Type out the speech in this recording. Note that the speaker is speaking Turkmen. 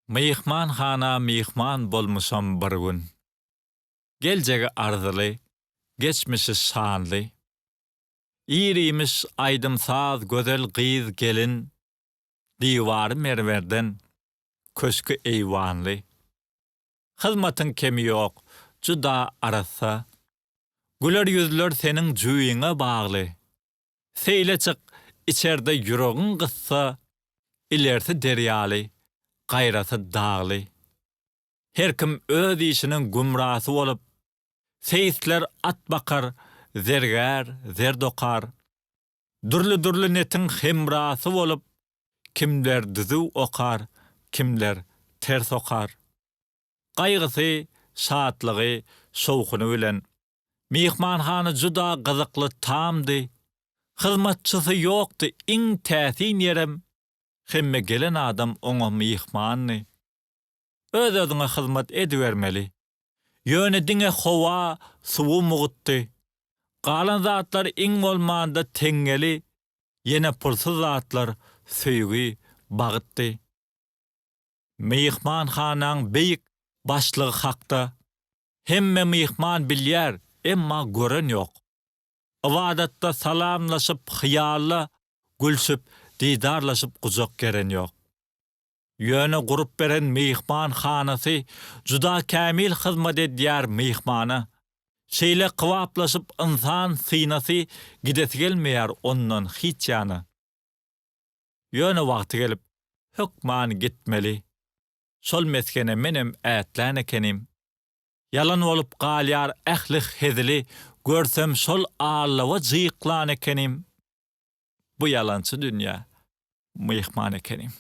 Mihman hana mihman bolmuşam bir gün. Geljegi arzyly, geçmişi şanly. İrimiş aydymsaz gözel gyz gelin, diwary merwerden köşkü eýwanly. Hyzmatyň kemi ýok, juda arasa. Güler yüzler senin jüýüňe bagly. Seýle çık, içerde ýüregiň gyssa, ilerisi derýaly, gaýrasy dagly. Her kim öz işiniň gumrasy bolup, seýisler at bakar, zergär, zerdokar. Durly netin hemrasy bolup, kimler düzü okar, kimler ters okar. Gaýgysy, şatlygy, şowkuny bilen mihmanhana juda gyzykly tamdy. Hyzmatçysy ýokdy, iň täsin ýerem. Hemme gelen adam oňa mihmanny. Öz-özüňe hyzmat edibermeli. Ýöne diňe howa, suwu mugutdy. Galan zatlar iň bolmanda teňgeli, ýene pulsuz zatlar söýgi bagytdy. Mihmanhanaň beýik başlygy hakda. Hemme mihman bilýär, emma gören ýok. Ibadatda salamlaşyp hyýalla, gülşüp, didarlaşyp guzak geren ýok. Ýöne gurup beren mihman hanasy juda kämil hyzmat edýär mihmana. Şeýle kywaplaşyp insan synasy gidesi gelmeýär ondan hiç ýany. Ýöne wagty gelip hökman gitmeli. Şol meskene menem ätlän ekenim. Yalan bolup galýar ähli hezili, görsem şol allawa jyyklan ekenim. Bu yalançy dünýä, mihman ekenim.